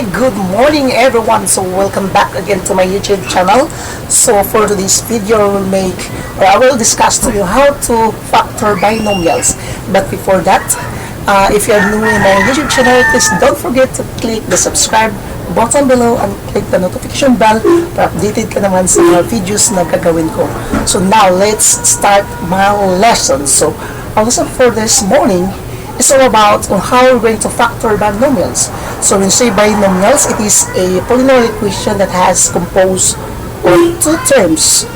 Hi, good morning everyone. So welcome back again to my YouTube channel. So for today's video, I will discuss to you how to factor binomials. But before that, if you are new in my YouTube channel, please don't forget to click the subscribe button below and click the notification bell para updated ka naman sa mga videos na gagawin ko. So now, let's start my lesson. So our lesson for this morning is all about how we're going to factor binomials. So when you say binomials, it is a polynomial equation that has composed of two terms.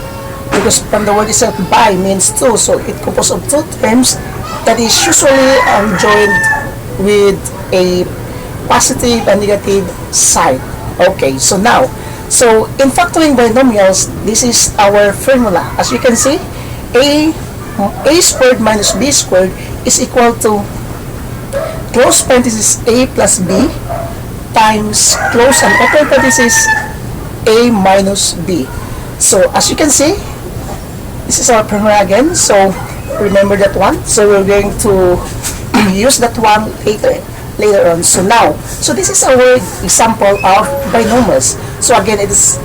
Because from the word itself, bi means two, so it composed of two terms that is usually joined with a positive and negative sign. Okay, so now, in factoring binomials, this is our formula. As you can see, a squared minus b squared is equal to close parenthesis a plus b times close and open parenthesis a minus b. So as you can see, this is our formula again. So remember that one. So we're going to use that one later on. So now, this is our example of binomials. So again, it is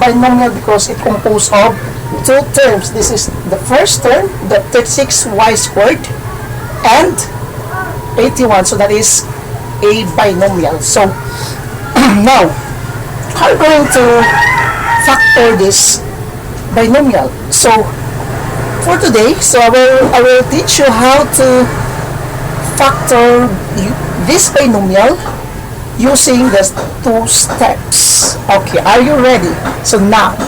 binomial because it composed of two terms. This is the first term, the 36y squared, and 81, so that is a binomial. So now, how are we going to factor this binomial? So for today, I will teach you how to factor this binomial using the two steps. Okay, are you ready? So now,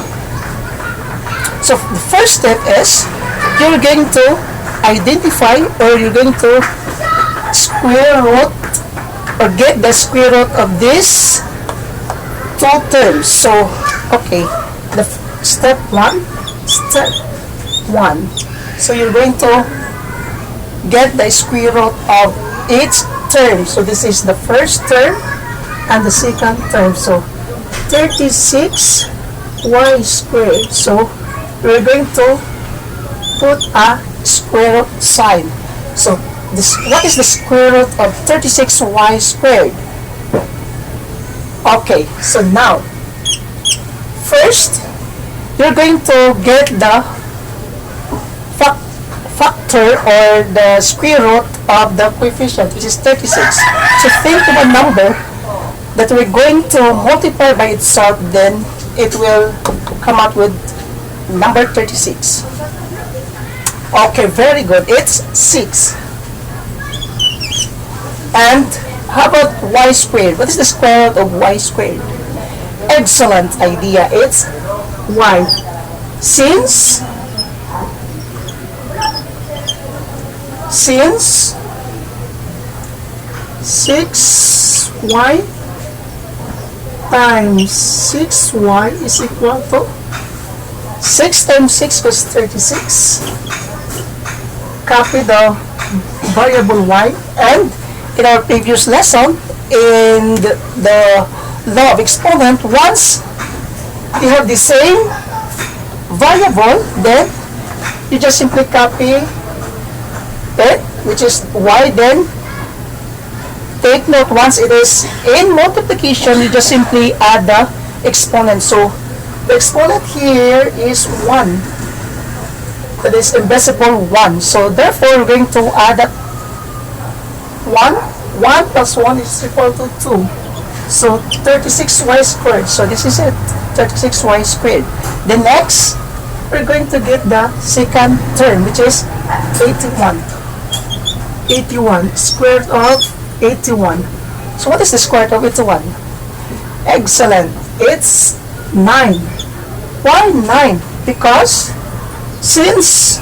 the first step is you're going to identify, or you're going to square root or get the square root of these two terms. So okay, the step one. So you're going to get the square root of each term. So this is the first term and the second term. So 36y squared. So we're going to put a square root sign. So what is the square root of 36y squared? Okay, so now, first, you're going to get the factor or the square root of the coefficient, which is 36. So think of a number that we're going to multiply by itself, then it will come out with number 36. Okay, very good. It's 6. And how about y squared? What is the square root of y squared? Excellent idea. It's y. Since 6y times 6y is equal to 6 times 6 was 36. Copy the variable y, and in our previous lesson, in the law of exponent, once you have the same variable, then you just simply copy it, which is y. Then take note, once it is in multiplication, you just simply add the exponent. So the exponent here is 1. That is invisible 1. So therefore, we're going to add that 1 plus 1 is equal to 2. So 36y squared. So this is it, 36y squared. Then next, we're going to get the second term, which is 81. 81, square root of 81. So what is the square root of 81? Excellent. It's 9. Why 9? Because since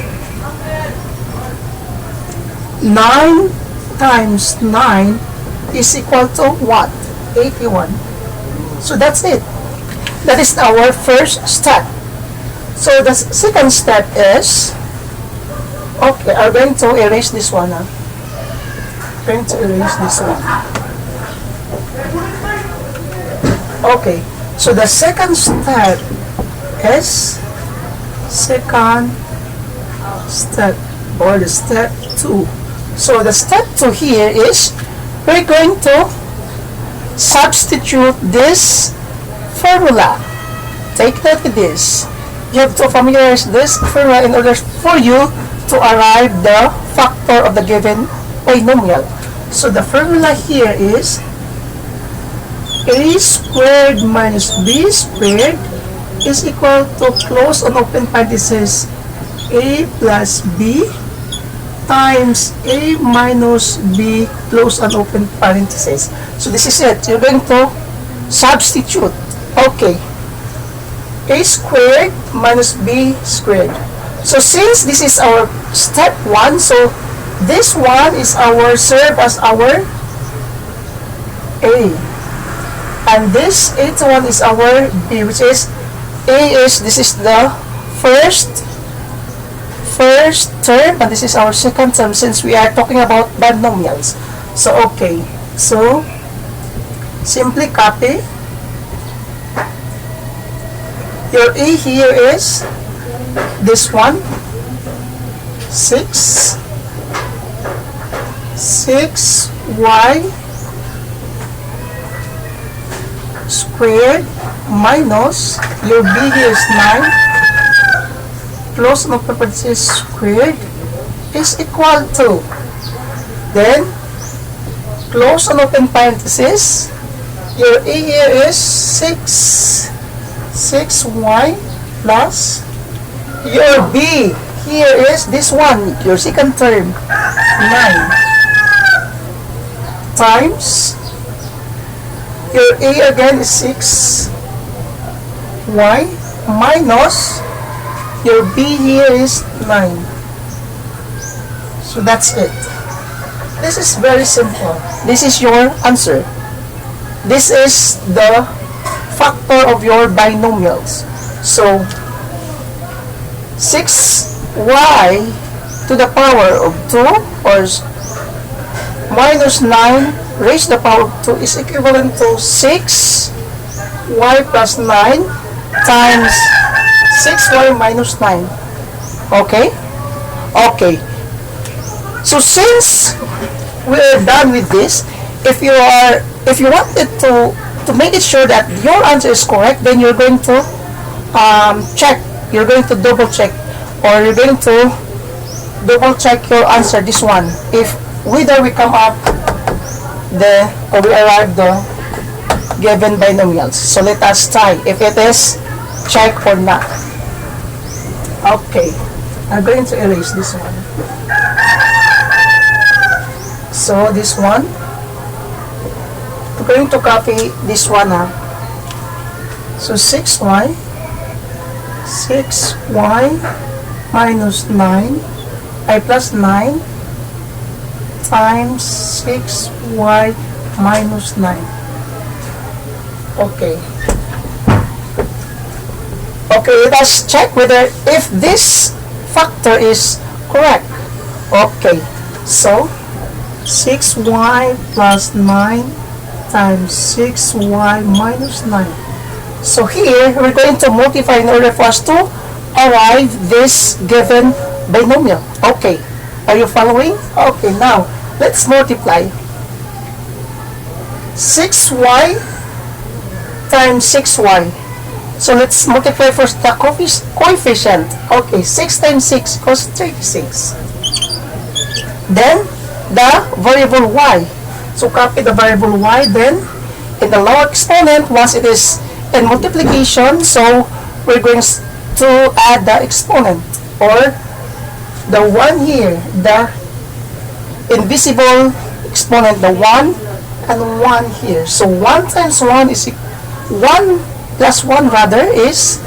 9 times 9 is equal to what? 81. So that's it. That is our first step. So the second step is, okay, I'm going to erase this one. I'm going to erase this one. Okay, so the second step is the step 2. So the step 2 here is we're going to get the square root of 81. So 81 squared substitute this formula. Take note of this. You have to familiarize this formula in order for you to arrive the factor of the given binomial. So the formula here is a squared minus b squared is equal to close and open parenthesis a plus b times a minus b close and open parenthesis. So this is it. You're going to substitute. Okay. A squared minus b squared. So since this is our step 1, so this one is our serve as our a. And this 81 is our b, which is a is, this is the first term, and this is our second term since we are talking about binomials. So okay, so simply copy. Your a here is this one, 6y squared minus your b here is 9 close and open parenthesis squared is equal to, then close and open parenthesis, your a here is 6y plus your b here is this one, your second term, 9 times your a again is 6y minus your b here is 9. So that's it. This is very simple. This is your answer. This is the factor of your binomials. So 6y to the power of 2 or minus 9 raised to the power of 2 is equivalent to 6y plus 9 times 6y minus 9. Okay? Okay. So since we're done with this, if you wanted to make it sure that your answer is correct, then you're going to check. You're going to double check, or you're going to double check your answer, this one, if whether we come up or we arrive the given binomials. So let us try if it is check or not. Okay, I'm going to erase this one. So this one, I'm going to copy this one now. So 6y minus 9 I plus 9 times 6y minus 9. Okay. Okay, let us check whether if this factor is correct. Okay, so 6y plus 9 times 6y minus 9. So here, we're going to multiply in order for us to arrive this given binomial. Okay, are you following? Okay, now, let's multiply. 6y times 6y. So let's multiply first the coefficient. Okay, 6 times 6 equals 36. Then, the variable y. So copy the variable y, then in the lower exponent, once it is in multiplication, so we're going to add the exponent, or the 1 here, the invisible exponent, the 1 and 1 here. So 1 times 1 is 1 plus 1 rather is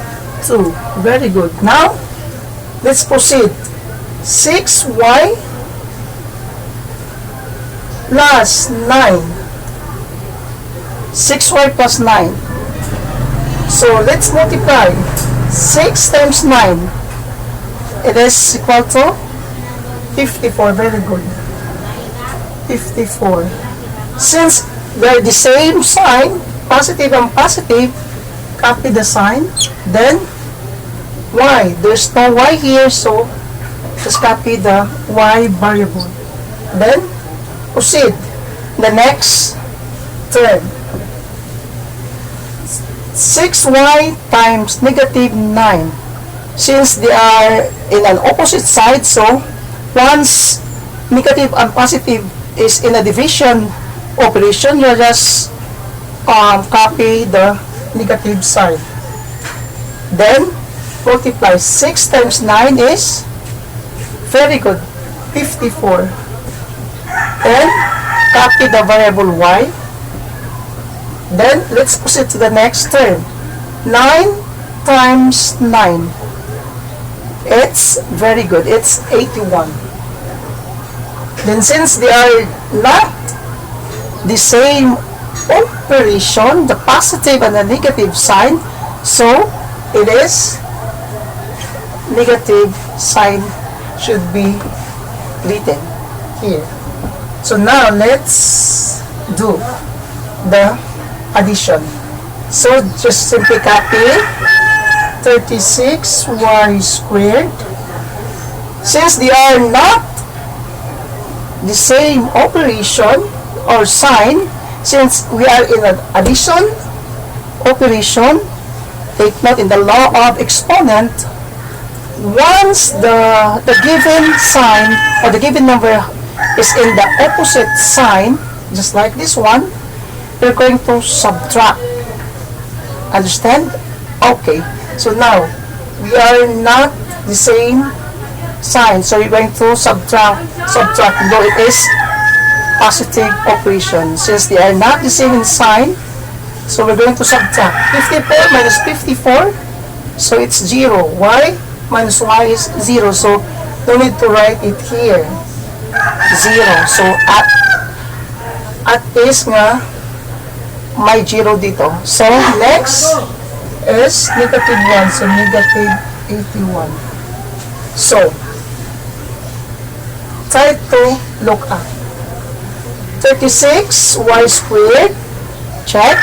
2. Very good. Now, let's proceed. 6y plus 9. 6y plus 9. So, let's multiply. 6 times 9. It is equal to 54. Very good. 54. Since they're the same sign, positive and positive, copy the sign. Then, y. There's no y here, so just copy the y variable. Then, proceed. The next term. 6y times negative 9. Since they are in an opposite side, so once negative and positive is in a division operation, you just copy the negative side. Then multiply 6 times 9 is, very good, 54. And copy the variable y. Then let's proceed to the next term. 9 times 9. It's very good. It's 81. Then since they are not the same operation, the positive and the negative sign, so it is negative sign should be written here. So now let's do the addition. So just simply copy 36y squared. Since they are not the same operation or sign, since we are in an addition operation, take note in the law of exponent, once the given sign or the given number is in the opposite sign, just like this one, we're going to subtract. Understand? Okay. So now, we are not the same sign. So we're going to subtract, though it is positive operation. Since they are not the same in sign, so we're going to subtract. 54 minus 54, so it's 0. Y minus y is 0. So no need to write it here. 0. So at is nga may 0 dito. So next is negative 1. So negative 81. So try to look up. 36y squared, check,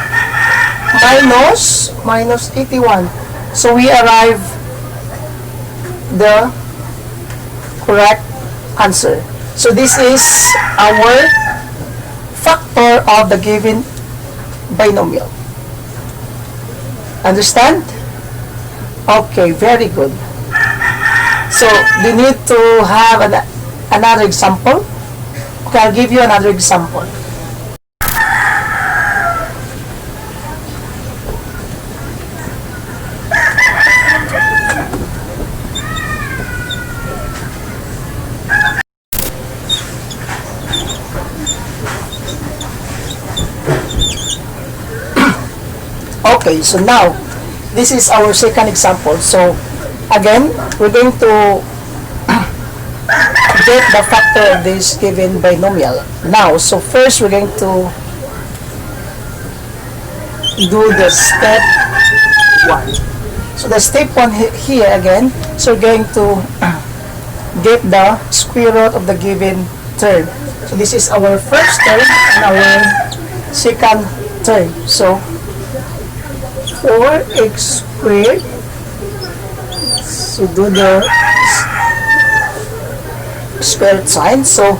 minus 81. So we arrive the correct answer. So this is our factor of the given binomial. Understand? Okay, very good. So we need to have another example. Okay, I'll give you another example. Okay, so now this is our second example. So again, we're going to get the factor of this given binomial. Now, so first we're going to do the step 1. So the step 1 here again, so we're going to get the square root of the given term. So this is our first term and our second term. So 4x squared, so do the square root sign. So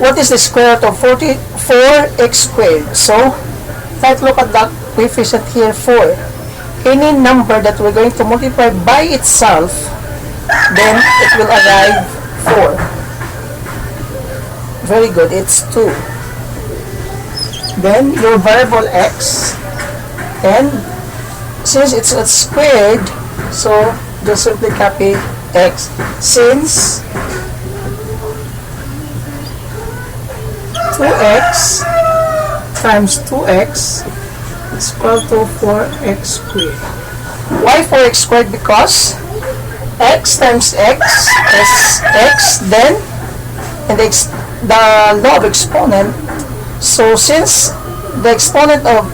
what is the square root of 4x squared? So try to look at that coefficient here, 4. Any number that we're going to multiply by itself, then it will arrive 4. Very good, it's 2. Then your variable x, and since it's squared, so just simply copy x. Since 2x times 2x is equal to 4x squared. Why 4x squared? Because x times x is x, then and the law of exponent. So since the exponent of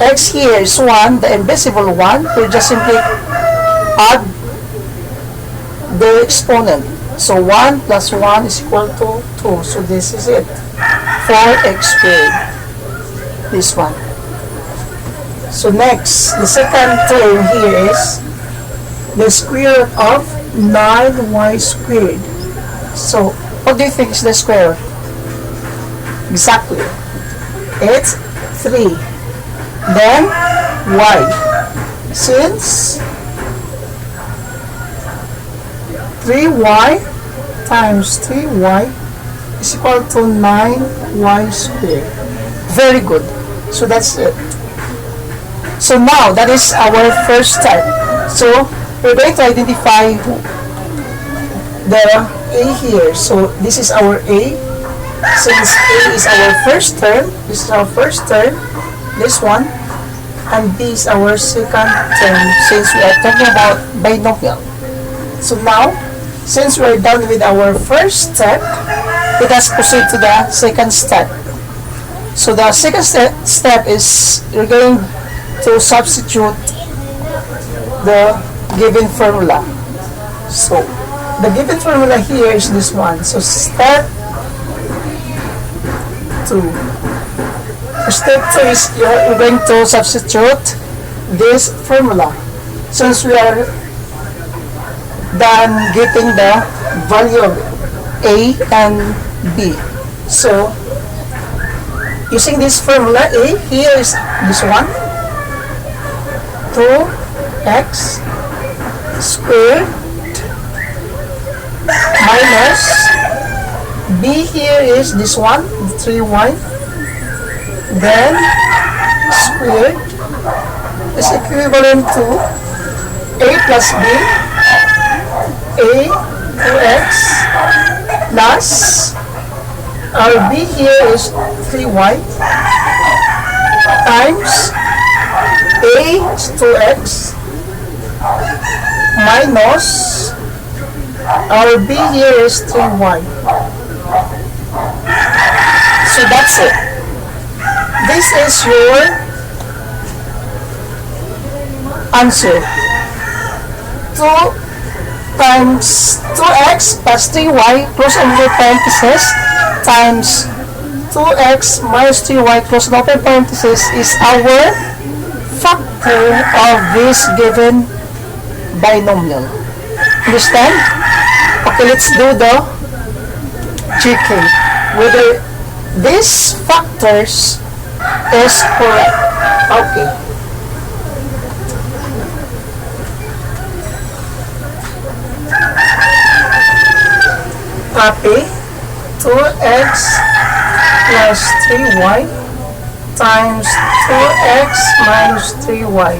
x here is 1, the invisible 1, we just simply add the exponent. So 1 plus 1 is equal to 2. So this is it. 4x squared. This one. So next, the second term here is the square root of 9y squared. So what do you think is the square root? Exactly. It's 3. Then y. Since 3y times 3y is equal to 9y squared. Very good. So that's it. So now, that is our first step. So, we're going to identify the a here. So, this is our a. Since a is our first term, this is our first term, this one, and this is our second term, since we are talking about binomial. So now, since we're done with our first step, let us proceed to the second step. So the second step is we're going to substitute the given formula. So the given formula here is this one. So step 2. Step 2 is you're going to substitute this formula. Since we are done getting the value of a and b. So, using this formula, a here is this one, 2x squared minus b here is this one, 3y, then squared is equivalent to a plus b, a 2x plus our b here is 3y times a is 2x minus our b here is 3y. So that's it. This is your answer. 2 times 2x plus 3y close and open parenthesis times 2x minus 3y close and open parenthesis is our factor of this given binomial. Understand? Okay, let's do the checking whether these factors is correct. Okay. Copy 2x plus 3y times 2x minus 3y.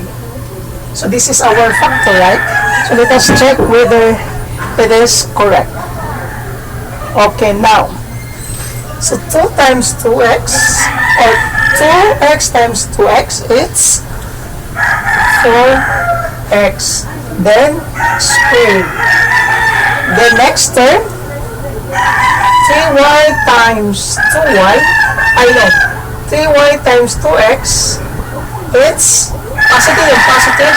So this is our factor, right? So let us check whether it is correct. Okay, now. So 2 times 2x or 2x times 2x, it's 4x. Then squared. The next term, 3y times 2y, 3y times 2x, it's positive and positive,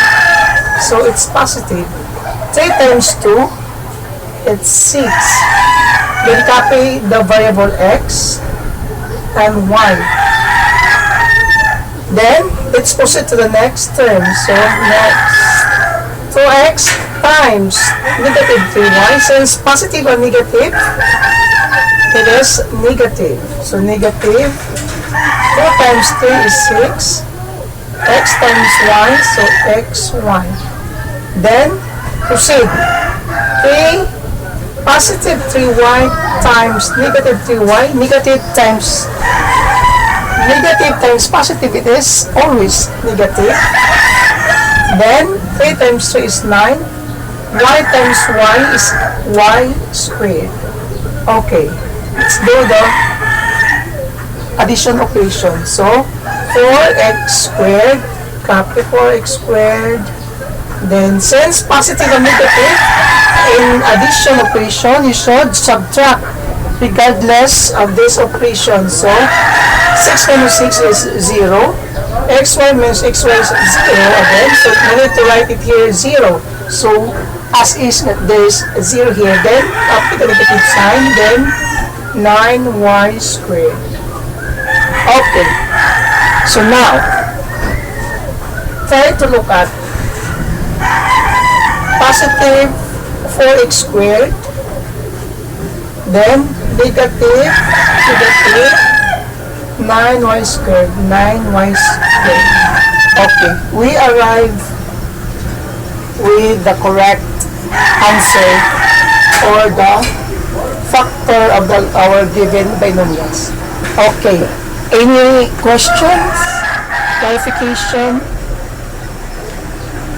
so it's positive. 3 times 2, it's 6. Then copy the variable x and y. Then, let's proceed to the next term. So, next, 2x times negative 3y. Since positive and negative, it is negative. So, negative 2 times 3 is 6. X times y, so xy. Then, proceed. 3 positive 3y times negative 3y. Negative times positive, it is always negative. Then 3 times 3 is 9. Y times y is y squared. Okay, let's do the addition operation. So 4x squared, copy 4x squared. Then since positive and negative, in addition operation, you should subtract regardless of this operation. So 6 minus 6 is 0. Xy minus xy is 0 again. So we need to write it here 0. So as is, there is 0 here. Then after the negative sign, then 9y squared. Okay. So now, try to look at positive 4x squared, then negative 9y squared, 9y squared. Okay, we arrive with the correct answer or the factor of our given binomials. Okay, any questions, clarification?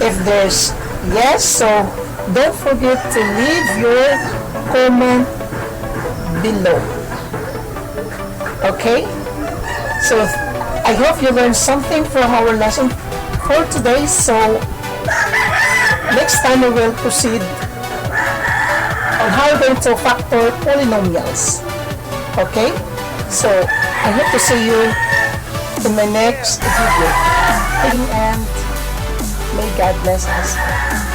If there's yes, so don't forget to leave your comment below. Okay, so I hope you learned something from our lesson for today. So next time we will proceed on how we're going to factor polynomials. Okay, so I hope to see you in my next video, and may God bless us.